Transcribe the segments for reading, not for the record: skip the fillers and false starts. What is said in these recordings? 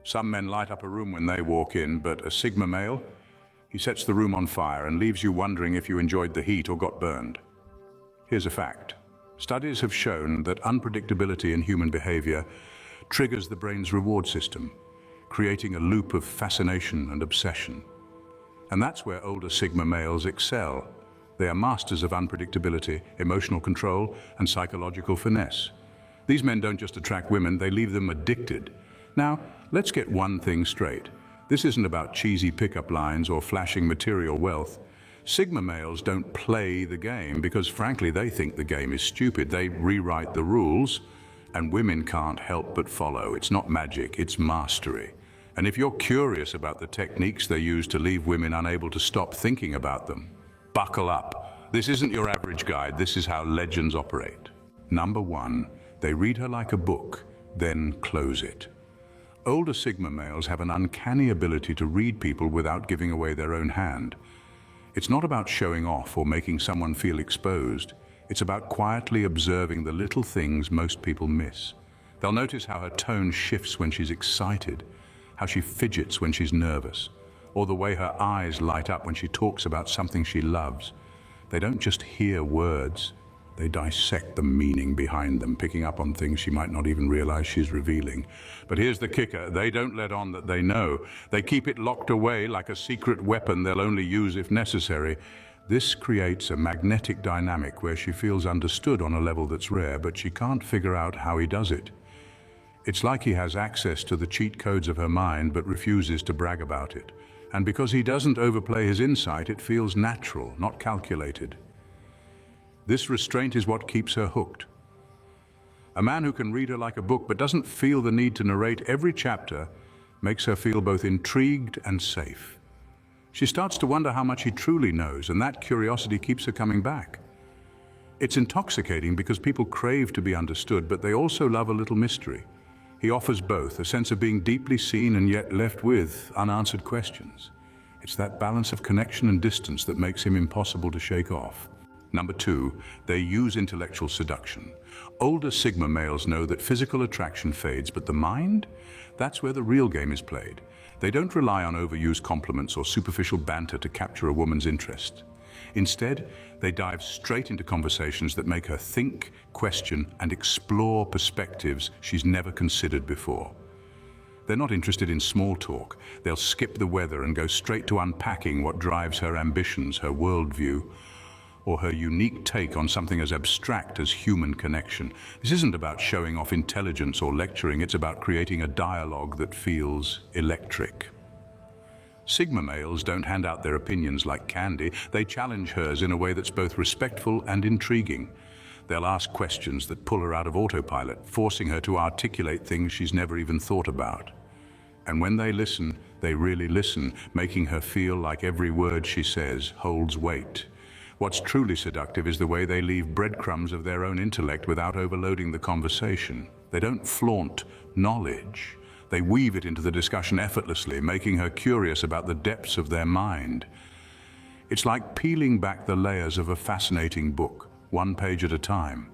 Some men light up a room when they walk in, but a Sigma male, he sets the room on fire and leaves you wondering if you enjoyed the heat or got burned. Here's a fact. Studies have shown that unpredictability in human behavior triggers the brain's reward system, creating a loop of fascination and obsession. And that's where older Sigma males excel. They are masters of unpredictability, emotional control, and psychological finesse. These men don't just attract women, they leave them addicted. Now, let's get one thing straight. This isn't about cheesy pickup lines or flashing material wealth. Sigma males don't play the game because, frankly, they think the game is stupid. They rewrite the rules, and women can't help but follow. It's not magic, it's mastery. And if you're curious about the techniques they use to leave women unable to stop thinking about them, buckle up. This isn't your average guide, this is how legends operate. Number 1, they read her like a book, then close it. Older Sigma males have an uncanny ability to read people without giving away their own hand. It's not about showing off or making someone feel exposed. It's about quietly observing the little things most people miss. They'll notice how her tone shifts when she's excited, how she fidgets when she's nervous, or the way her eyes light up when she talks about something she loves. They don't just hear words, they dissect the meaning behind them, picking up on things she might not even realize she's revealing. But here's the kicker, they don't let on that they know. They keep it locked away like a secret weapon they'll only use if necessary. This creates a magnetic dynamic where she feels understood on a level that's rare, but she can't figure out how he does it. It's like he has access to the cheat codes of her mind, but refuses to brag about it. And because he doesn't overplay his insight, it feels natural, not calculated. This restraint is what keeps her hooked. A man who can read her like a book but doesn't feel the need to narrate every chapter makes her feel both intrigued and safe. She starts to wonder how much he truly knows, and that curiosity keeps her coming back. It's intoxicating because people crave to be understood, but they also love a little mystery. He offers both, a sense of being deeply seen and yet left with unanswered questions. It's that balance of connection and distance that makes him impossible to shake off. Number 2, they use intellectual seduction. Older Sigma males know that physical attraction fades, but the mind? That's where the real game is played. They don't rely on overused compliments or superficial banter to capture a woman's interest. Instead, they dive straight into conversations that make her think, question, and explore perspectives she's never considered before. They're not interested in small talk. They'll skip the weather and go straight to unpacking what drives her ambitions, her worldview, or her unique take on something as abstract as human connection. This isn't about showing off intelligence or lecturing, it's about creating a dialogue that feels electric. Sigma males don't hand out their opinions like candy, they challenge hers in a way that's both respectful and intriguing. They'll ask questions that pull her out of autopilot, forcing her to articulate things she's never even thought about. And when they listen, they really listen, making her feel like every word she says holds weight. What's truly seductive is the way they leave breadcrumbs of their own intellect without overloading the conversation. They don't flaunt knowledge. They weave it into the discussion effortlessly, making her curious about the depths of their mind. It's like peeling back the layers of a fascinating book, one page at a time.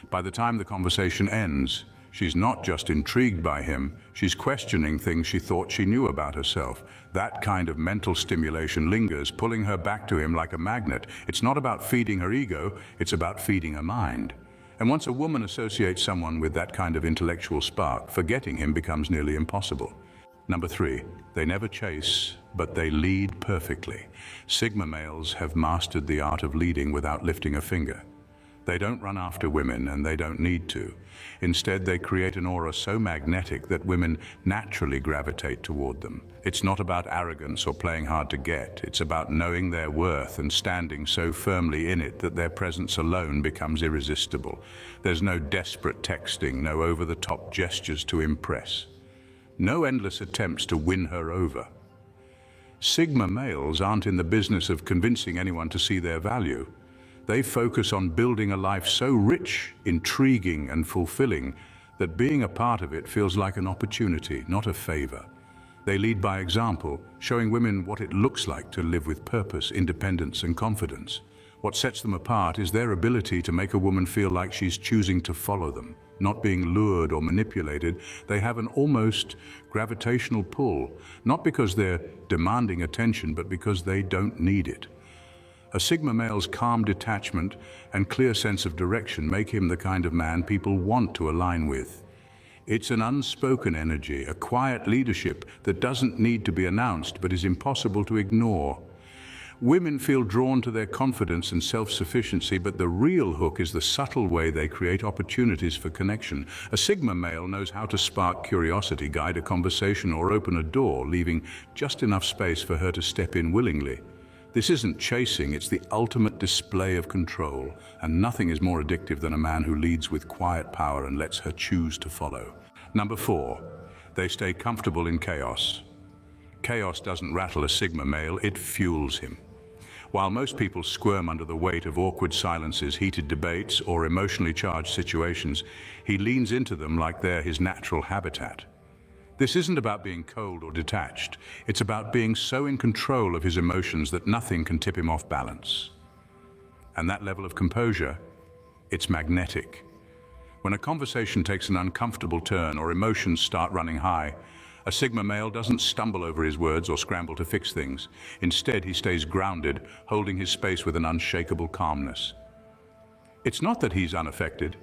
By the time the conversation ends, she's not just intrigued by him, she's questioning things she thought she knew about herself. That kind of mental stimulation lingers, pulling her back to him like a magnet. It's not about feeding her ego, it's about feeding her mind. And once a woman associates someone with that kind of intellectual spark, forgetting him becomes nearly impossible. Number 3, they never chase, but they lead perfectly. Sigma males have mastered the art of leading without lifting a finger. They don't run after women, and they don't need to. Instead, they create an aura so magnetic that women naturally gravitate toward them. It's not about arrogance or playing hard to get. It's about knowing their worth and standing so firmly in it that their presence alone becomes irresistible. There's no desperate texting, no over-the-top gestures to impress. No endless attempts to win her over. Sigma males aren't in the business of convincing anyone to see their value. They focus on building a life so rich, intriguing, and fulfilling that being a part of it feels like an opportunity, not a favor. They lead by example, showing women what it looks like to live with purpose, independence, and confidence. What sets them apart is their ability to make a woman feel like she's choosing to follow them, not being lured or manipulated. They have an almost gravitational pull, not because they're demanding attention, but because they don't need it. A Sigma male's calm detachment and clear sense of direction make him the kind of man people want to align with. It's an unspoken energy, a quiet leadership that doesn't need to be announced but is impossible to ignore. Women feel drawn to their confidence and self-sufficiency, but the real hook is the subtle way they create opportunities for connection. A Sigma male knows how to spark curiosity, guide a conversation, or open a door, leaving just enough space for her to step in willingly. This isn't chasing, it's the ultimate display of control, and nothing is more addictive than a man who leads with quiet power and lets her choose to follow. Number 4, they stay comfortable in chaos. Chaos doesn't rattle a Sigma male, it fuels him. While most people squirm under the weight of awkward silences, heated debates, or emotionally charged situations, he leans into them like they're his natural habitat. This isn't about being cold or detached. It's about being so in control of his emotions that nothing can tip him off balance. And that level of composure, it's magnetic. When a conversation takes an uncomfortable turn or emotions start running high, a Sigma male doesn't stumble over his words or scramble to fix things. Instead, he stays grounded, holding his space with an unshakable calmness. It's not that he's unaffected.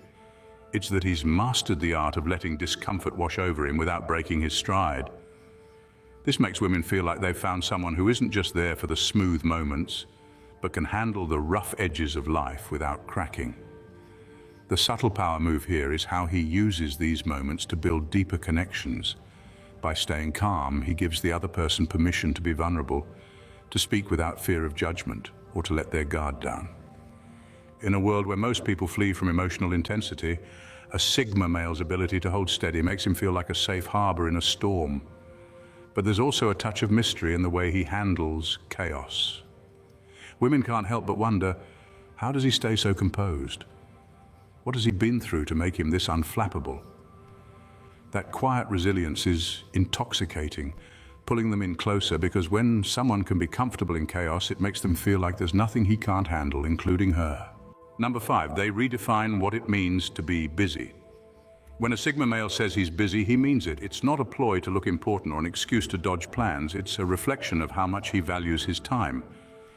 It's that he's mastered the art of letting discomfort wash over him without breaking his stride. This makes women feel like they've found someone who isn't just there for the smooth moments, but can handle the rough edges of life without cracking. The subtle power move here is how he uses these moments to build deeper connections. By staying calm, he gives the other person permission to be vulnerable, to speak without fear of judgment, or to let their guard down. In a world where most people flee from emotional intensity, a Sigma male's ability to hold steady makes him feel like a safe harbor in a storm. But there's also a touch of mystery in the way he handles chaos. Women can't help but wonder, how does he stay so composed? What has he been through to make him this unflappable? That quiet resilience is intoxicating, pulling them in closer, because when someone can be comfortable in chaos, it makes them feel like there's nothing he can't handle, including her. Number 5, they redefine what it means to be busy. When a Sigma male says he's busy, he means it. It's not a ploy to look important or an excuse to dodge plans. It's a reflection of how much he values his time.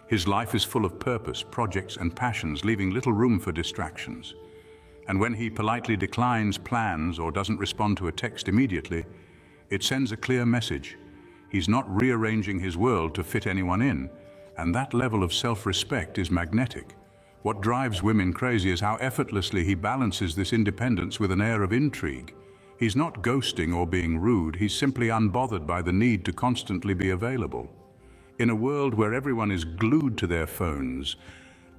His life is full of purpose, projects, and passions, leaving little room for distractions. And when he politely declines plans or doesn't respond to a text immediately, it sends a clear message. He's not rearranging his world to fit anyone in, and that level of self-respect is magnetic. What drives women crazy is how effortlessly he balances this independence with an air of intrigue. He's not ghosting or being rude, he's simply unbothered by the need to constantly be available. In a world where everyone is glued to their phones,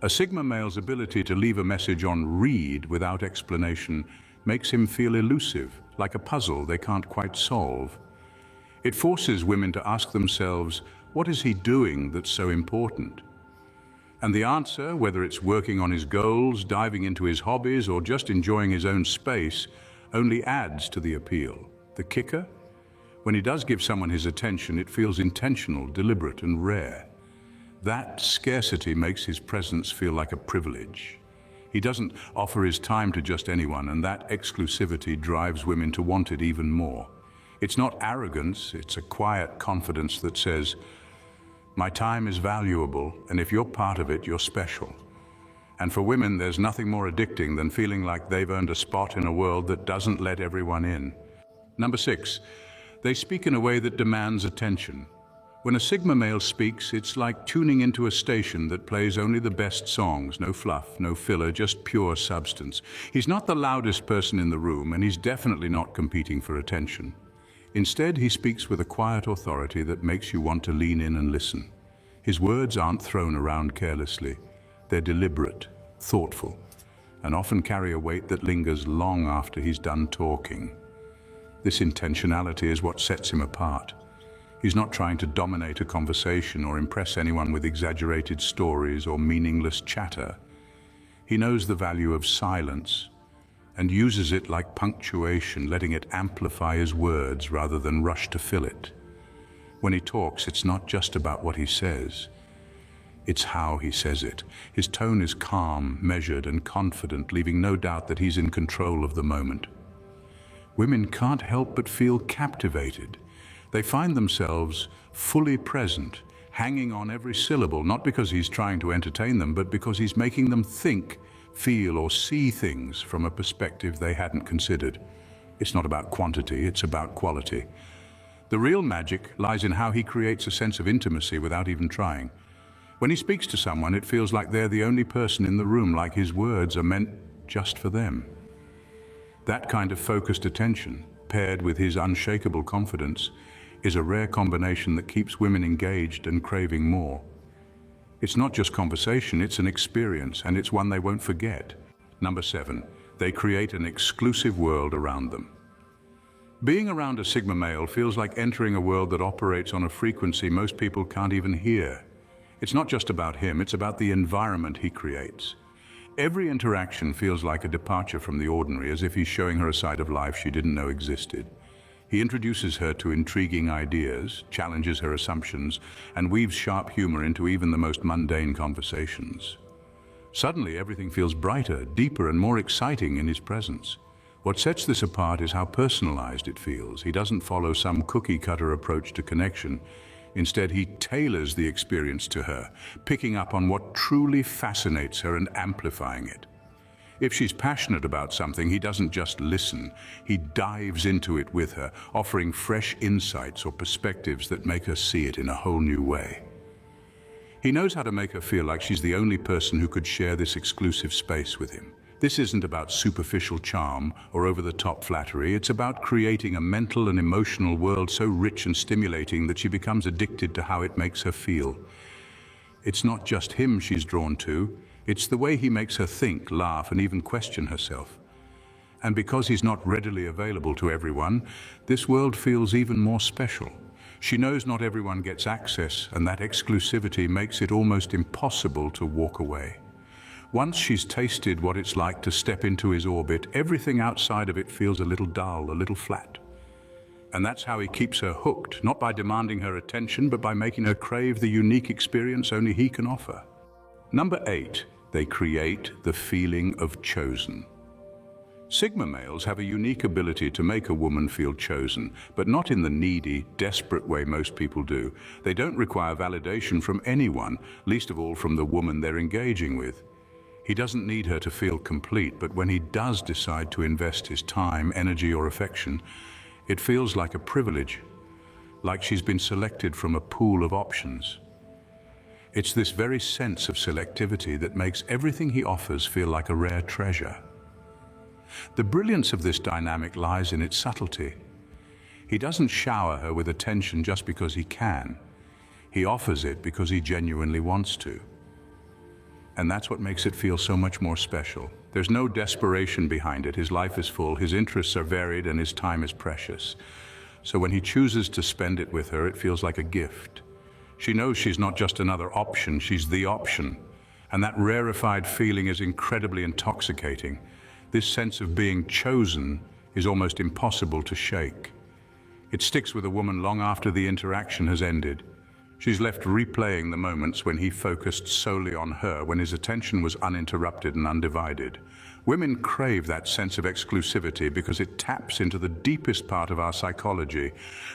a Sigma male's ability to leave a message on read without explanation makes him feel elusive, like a puzzle they can't quite solve. It forces women to ask themselves, what is he doing that's so important? And the answer, whether it's working on his goals, diving into his hobbies, or just enjoying his own space, only adds to the appeal. The kicker? When he does give someone his attention, it feels intentional, deliberate, and rare. That scarcity makes his presence feel like a privilege. He doesn't offer his time to just anyone, and that exclusivity drives women to want it even more. It's not arrogance, it's a quiet confidence that says, my time is valuable, and if you're part of it, you're special. And for women, there's nothing more addicting than feeling like they've earned a spot in a world that doesn't let everyone in. Number 6, they speak in a way that demands attention. When a Sigma male speaks, it's like tuning into a station that plays only the best songs, no fluff, no filler, just pure substance. He's not the loudest person in the room, and he's definitely not competing for attention. Instead, he speaks with a quiet authority that makes you want to lean in and listen. His words aren't thrown around carelessly. They're deliberate, thoughtful, and often carry a weight that lingers long after he's done talking. This intentionality is what sets him apart. He's not trying to dominate a conversation or impress anyone with exaggerated stories or meaningless chatter. He knows the value of silence and uses it like punctuation, letting it amplify his words rather than rush to fill it. When he talks, it's not just about what he says. It's how he says it. His tone is calm, measured, and confident, leaving no doubt that he's in control of the moment. Women can't help but feel captivated. They find themselves fully present, hanging on every syllable, not because he's trying to entertain them, but because he's making them think, feel, or see things from a perspective they hadn't considered. It's not about quantity, it's about quality. The real magic lies in how he creates a sense of intimacy without even trying. When he speaks to someone, it feels like they're the only person in the room, like his words are meant just for them. That kind of focused attention, paired with his unshakable confidence, is a rare combination that keeps women engaged and craving more. It's not just conversation, it's an experience, and it's one they won't forget. Number 7, they create an exclusive world around them. Being around a Sigma male feels like entering a world that operates on a frequency most people can't even hear. It's not just about him, it's about the environment he creates. Every interaction feels like a departure from the ordinary, as if he's showing her a side of life she didn't know existed. He introduces her to intriguing ideas, challenges her assumptions, and weaves sharp humor into even the most mundane conversations. Suddenly, everything feels brighter, deeper, and more exciting in his presence. What sets this apart is how personalized it feels. He doesn't follow some cookie-cutter approach to connection. Instead, he tailors the experience to her, picking up on what truly fascinates her and amplifying it. If she's passionate about something, he doesn't just listen, he dives into it with her, offering fresh insights or perspectives that make her see it in a whole new way. He knows how to make her feel like she's the only person who could share this exclusive space with him. This isn't about superficial charm or over-the-top flattery. It's about creating a mental and emotional world so rich and stimulating that she becomes addicted to how it makes her feel. It's not just him she's drawn to, it's the way he makes her think, laugh, and even question herself. And because he's not readily available to everyone, this world feels even more special. She knows not everyone gets access, and that exclusivity makes it almost impossible to walk away. Once she's tasted what it's like to step into his orbit, everything outside of it feels a little dull, a little flat. And that's how he keeps her hooked, not by demanding her attention, but by making her crave the unique experience only he can offer. Number 8, they create the feeling of chosen. Sigma males have a unique ability to make a woman feel chosen, but not in the needy, desperate way most people do. They don't require validation from anyone, least of all from the woman they're engaging with. He doesn't need her to feel complete, but when he does decide to invest his time, energy, or affection, it feels like a privilege, like she's been selected from a pool of options. It's this very sense of selectivity that makes everything he offers feel like a rare treasure. The brilliance of this dynamic lies in its subtlety. He doesn't shower her with attention just because he can. He offers it because he genuinely wants to. And that's what makes it feel so much more special. There's no desperation behind it. His life is full, his interests are varied, and his time is precious. So when he chooses to spend it with her, it feels like a gift. She knows she's not just another option, she's the option. And that rarefied feeling is incredibly intoxicating. This sense of being chosen is almost impossible to shake. It sticks with a woman long after the interaction has ended. She's left replaying the moments when he focused solely on her, when his attention was uninterrupted and undivided. Women crave that sense of exclusivity because it taps into the deepest part of our psychology,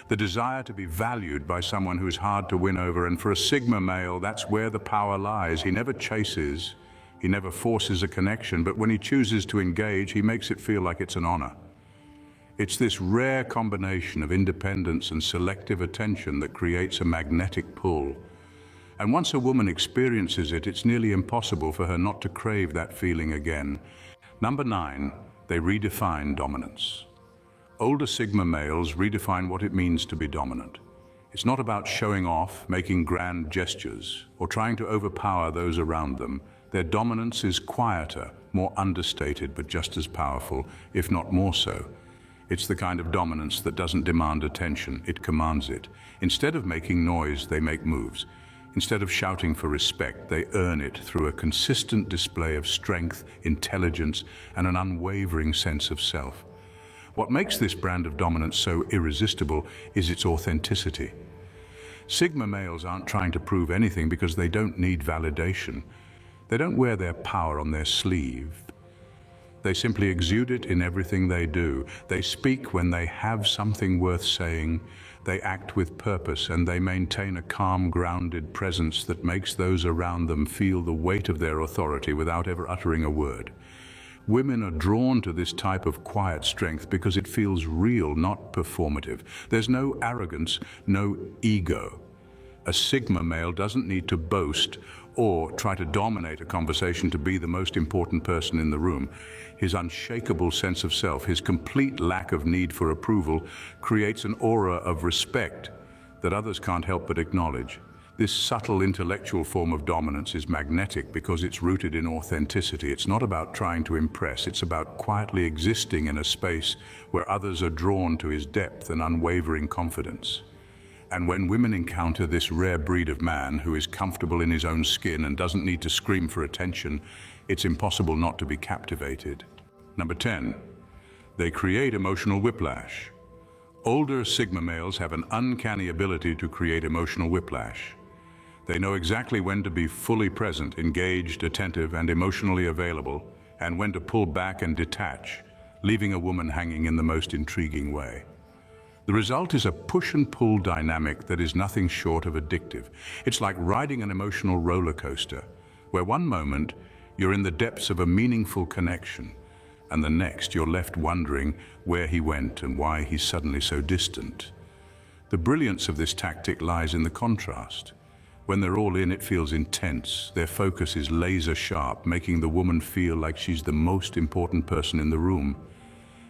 the desire to be valued by someone who's hard to win over. And for a Sigma male, that's where the power lies. He never chases, he never forces a connection, but when he chooses to engage, he makes it feel like it's an honor. It's this rare combination of independence and selective attention that creates a magnetic pull. And once a woman experiences it, it's nearly impossible for her not to crave that feeling again. Number 9, they redefine dominance. Older Sigma males redefine what it means to be dominant. It's not about showing off, making grand gestures, or trying to overpower those around them. Their dominance is quieter, more understated, but just as powerful, if not more so. It's the kind of dominance that doesn't demand attention, it commands it. Instead of making noise, they make moves. Instead of shouting for respect, they earn it through a consistent display of strength, intelligence, and an unwavering sense of self. What makes this brand of dominance so irresistible is its authenticity. Sigma males aren't trying to prove anything because they don't need validation. They don't wear their power on their sleeve. They simply exude it in everything they do. They speak when they have something worth saying. They act with purpose, and they maintain a calm, grounded presence that makes those around them feel the weight of their authority without ever uttering a word. Women are drawn to this type of quiet strength because it feels real, not performative. There's no arrogance, no ego. A Sigma male doesn't need to boast or try to dominate a conversation to be the most important person in the room. His unshakable sense of self, his complete lack of need for approval, creates an aura of respect that others can't help but acknowledge. This subtle intellectual form of dominance is magnetic because it's rooted in authenticity. It's not about trying to impress, it's about quietly existing in a space where others are drawn to his depth and unwavering confidence. And when women encounter this rare breed of man who is comfortable in his own skin and doesn't need to scream for attention, it's impossible not to be captivated. Number 10, they create emotional whiplash. Older Sigma males have an uncanny ability to create emotional whiplash. They know exactly when to be fully present, engaged, attentive, and emotionally available, and when to pull back and detach, leaving a woman hanging in the most intriguing way. The result is a push and pull dynamic that is nothing short of addictive. It's like riding an emotional roller coaster, where one moment you're in the depths of a meaningful connection, and the next you're left wondering where he went and why he's suddenly so distant. The brilliance of this tactic lies in the contrast. When they're all in, it feels intense. Their focus is laser sharp, making the woman feel like she's the most important person in the room.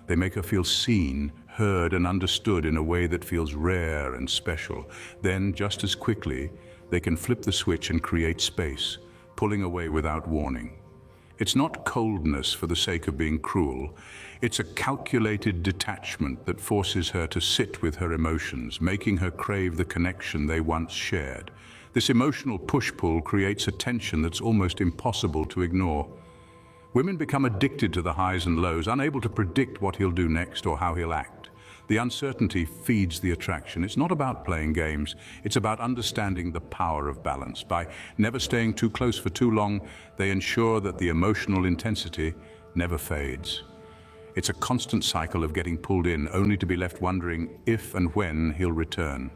They make her feel seen, heard, and understood in a way that feels rare and special. Then, just as quickly, they can flip the switch and create space, pulling away without warning. It's not coldness for the sake of being cruel. It's a calculated detachment that forces her to sit with her emotions, making her crave the connection they once shared. This emotional push-pull creates a tension that's almost impossible to ignore. Women become addicted to the highs and lows, unable to predict what he'll do next or how he'll act. The uncertainty feeds the attraction. It's not about playing games, it's about understanding the power of balance. By never staying too close for too long, they ensure that the emotional intensity never fades. It's a constant cycle of getting pulled in, only to be left wondering if and when he'll return.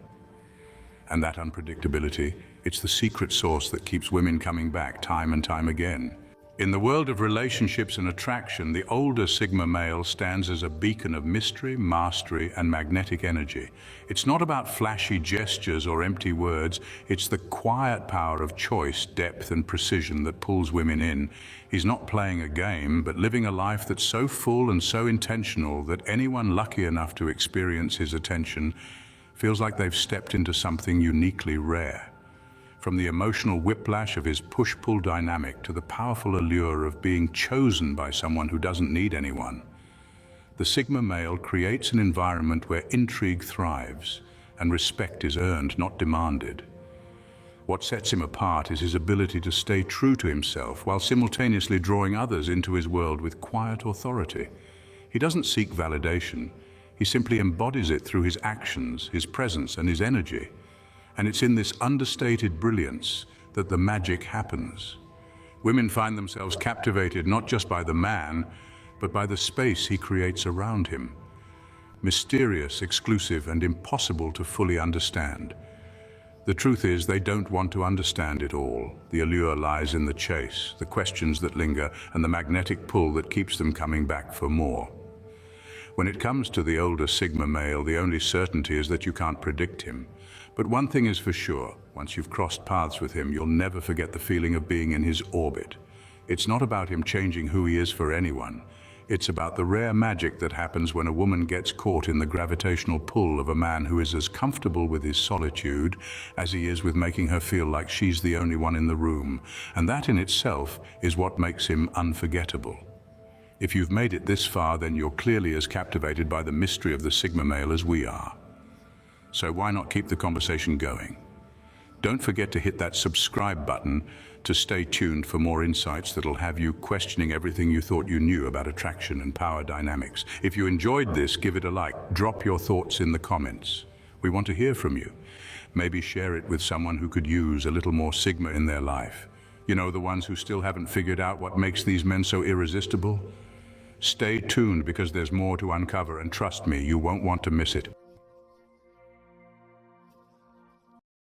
And that unpredictability, it's the secret sauce that keeps women coming back time and time again. In the world of relationships and attraction, the older Sigma male stands as a beacon of mystery, mastery, and magnetic energy. It's not about flashy gestures or empty words, it's the quiet power of choice, depth, and precision that pulls women in. He's not playing a game, but living a life that's so full and so intentional that anyone lucky enough to experience his attention feels like they've stepped into something uniquely rare. From the emotional whiplash of his push-pull dynamic to the powerful allure of being chosen by someone who doesn't need anyone, the Sigma male creates an environment where intrigue thrives and respect is earned, not demanded. What sets him apart is his ability to stay true to himself while simultaneously drawing others into his world with quiet authority. He doesn't seek validation, he simply embodies it through his actions, his presence, and his energy. And it's in this understated brilliance that the magic happens. Women find themselves captivated not just by the man, but by the space he creates around him. Mysterious, exclusive, and impossible to fully understand. The truth is, they don't want to understand it all. The allure lies in the chase, the questions that linger, and the magnetic pull that keeps them coming back for more. When it comes to the older Sigma male, the only certainty is that you can't predict him. But one thing is for sure, once you've crossed paths with him, you'll never forget the feeling of being in his orbit. It's not about him changing who he is for anyone. It's about the rare magic that happens when a woman gets caught in the gravitational pull of a man who is as comfortable with his solitude as he is with making her feel like she's the only one in the room. And that in itself is what makes him unforgettable. If you've made it this far, then you're clearly as captivated by the mystery of the Sigma male as we are. So why not keep the conversation going? Don't forget to hit that subscribe button to stay tuned for more insights that'll have you questioning everything you thought you knew about attraction and power dynamics. If you enjoyed this, give it a like. Drop your thoughts in the comments. We want to hear from you. Maybe share it with someone who could use a little more Sigma in their life. You know, the ones who still haven't figured out what makes these men so irresistible? Stay tuned because there's more to uncover, and trust me, you won't want to miss it.